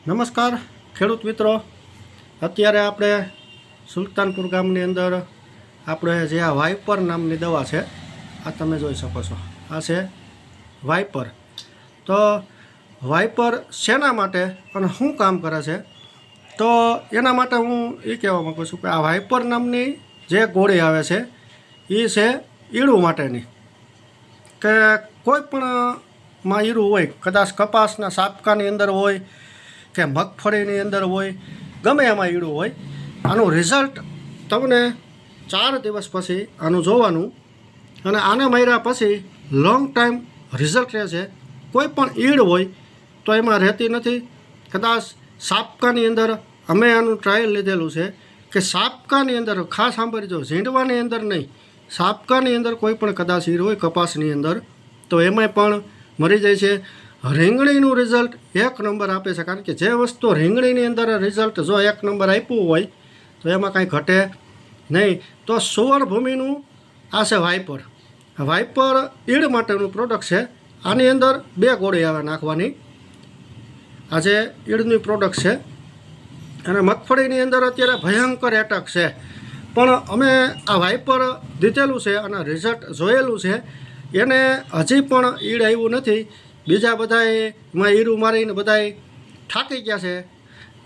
નમસ્કાર ખેડૂત મિત્રો, અત્યારે આપણે સુલતાનપુર ગામની અંદર આપણે જે આ વાઇપર નામની દવા છે, આ તમે જોઈ શકો છો, આ છે વાઇપર. તો વાઇપર શેના માટે અને શું કામ કરે છે, તો એના માટે હું એ કહેવા માગું છું કે આ વાઇપર નામની જે ગોળી આવે છે એ છે ઈળું માટેની. કે કોઈ પણમાં ઈળું હોય, કદાચ કપાસના સાપકાની અંદર હોય કે મગફળીની અંદર હોય, ગમે એમાં ઈળું હોય, આનું રિઝલ્ટ તમને 4 દિવસ પછી આનું જોવાનું, અને આને માર્યા પછી લોંગ ટાઈમ રિઝલ્ટ રહે છે. કોઈ પણ ઈળ હોય તો એમાં રહેતી નથી. કદાચ સાપકાની અંદર અમે આનું ટ્રાયલ લીધેલું છે કે સાપકાની અંદર, ખાસ સાંભળજો, ઝીંડવાની અંદર નહીં, સાપકાની અંદર કોઈ પણ કદાચ ઈળ હોય કપાસની અંદર તો એમાંય પણ મરી જાય છે. રીંગણીનું રિઝલ્ટ 1 નંબર આપે છે, કારણ કે જે વસ્તુ રીંગણીની અંદર રિઝલ્ટ જો 1 નંબર આપ્યું હોય તો એમાં કાંઈ ઘટે નહીં. તો સુવર્ણભૂમિનું આ છે વાઇપર. વાઇપર ઈળ માટેનું પ્રોડક્ટ છે. આની અંદર 2 ગોળી આવે નાખવાની. આ જે ઈળની પ્રોડક્ટ છે, અને મગફળીની અંદર અત્યારે ભયંકર એટક છે, પણ અમે આ વાઇપર દીધેલું છે અને રિઝલ્ટ જોયેલું છે. એને હજી પણ ઈળ આવ્યું નથી. બીજા બધાએ એમાં ઈળું મારીને બધાએ થાકી ગયા છે.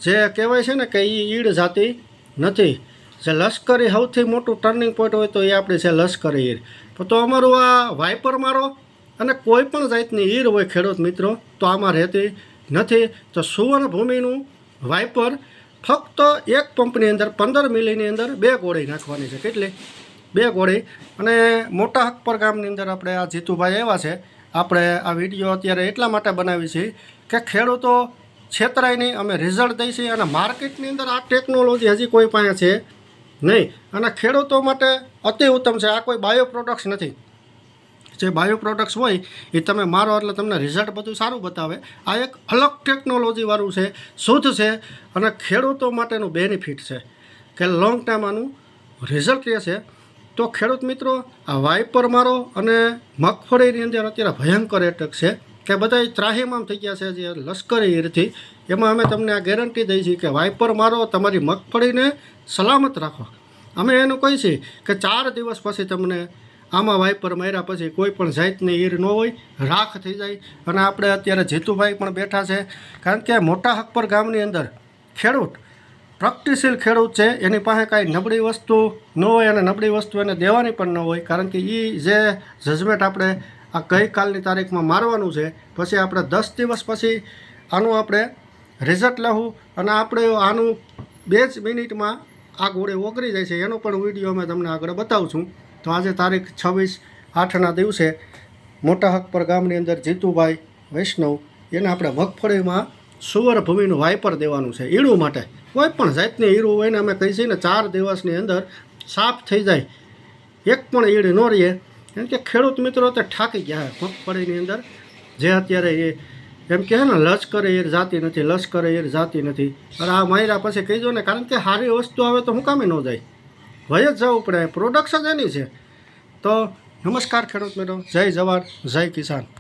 જે કહેવાય છે ને કે એ ઈળ જાતી નથી. જે લશ્કરી સૌથી મોટું ટર્નિંગ પોઈન્ટ હોય તો એ આપણે છે લશ્કરી ઈળ. તો અમારું આ વાઇપર મારો અને કોઈ પણ જાતની ઈળ હોય ખેડૂત મિત્રો તો આમાં રહેતી નથી. તો સુવર્ણભૂમિનું વાઇપર ફક્ત એક પંપની અંદર 15 મિલીની અંદર 2 ગોળી નાખવાની છે. કેટલી? 2 ગોળી. અને મોટા હકપર ગામની અંદર આપણે આ જીતુભાઈ આવ્યા છે. આપણે આ વિડીયો અત્યારે એટલા માટે બનાવી છે કે ખેડૂતો છેતરાય નહીં, અમે રિઝલ્ટ દઈ છીએ. અને માર્કેટની અંદર આ ટેકનોલોજી હજી કોઈ પાસે છે નહીં, અને ખેડૂતો માટે અતિ ઉત્તમ છે. આ કોઈ બાયો પ્રોડક્ટ્સ નથી. જે બાયો પ્રોડક્ટ્સ હોય એ તમે મારો એટલે તમને રિઝલ્ટ બધું સારું બતાવે. આ એક અલગ ટેકનોલોજીવાળું છે, શુદ્ધ છે, અને ખેડૂતો માટેનું બેનિફિટ છે કે લોંગ ટાઈમ આનું રિઝલ્ટ રહે છે. તો ખેડૂત મિત્રો, આ વાઇપર મારો અને મગફળીની અંદર અત્યારે ભયંકર એટક છે કે બધા ત્રાહીમામ થઈ ગયા છે જે લશ્કરી ઈળથી. એમાં અમે તમને આ ગેરંટી દઈ છીએ કે વાઇપર મારો, તમારી મગફળીને સલામત રાખો. અમે એનું કહીએ છીએ કે 4 દિવસ પછી તમને આમાં વાઇપર માર્યા પછી કોઈ પણ જાતની ઈર ન હોય, રાખ થઈ જાય. અને આપણે અત્યારે જીતુભાઈ પણ બેઠા છે, કારણ કે મોટા હકપર ગામની અંદર ખેડૂત પ્રગતિશીલ ખેડૂત છે. એની પાસે કાંઈ નબળી વસ્તુ ન હોય અને નબળી વસ્તુ એને દેવાની પણ ન હોય, કારણ કે એ જે જજમેન્ટ આપણે આ ગઈકાલની તારીખમાં મારવાનું છે, પછી આપણે 10 દિવસ પછી આનું આપણે રિઝલ્ટ લેવું. અને આપણે આનું 2 જ મિનિટમાં આ ગોળી ઓગળી જાય છે. એનો પણ વિડીયો મેં તમને આગળ બતાવું છું. તો આજે તારીખ 26/8ના દિવસે મોટા હકપર ગામની અંદર જીતુભાઈ વૈષ્ણવ, એને આપણે મગફળીમાં સુવર્ણભૂમિનું વાઇપર દેવાનું છે ઈળું માટે. કોઈ પણ જાતની ઈળું હોય ને અમે કહી છીએ ને 4 દિવસની અંદર સાફ થઈ જાય, એક પણ ઈળ ન રહે. કેમ કે ખેડૂત મિત્રો તો થાકી ગયા મગફળીની અંદર. જે અત્યારે એ એમ કહે ને લશ્કરી ઈળ જાતી નથી, લશ્કરી ઈળ જાતી નથી. અને આ માર્યા પછી કહીજો ને, કારણ કે સારી વસ્તુ આવે તો હું કામે ન જાય, ભય જ જવું પડે. પ્રોડક્શન જ એની છે. તો નમસ્કાર ખેડૂત મિત્રો, જય જવાન, જય કિસાન.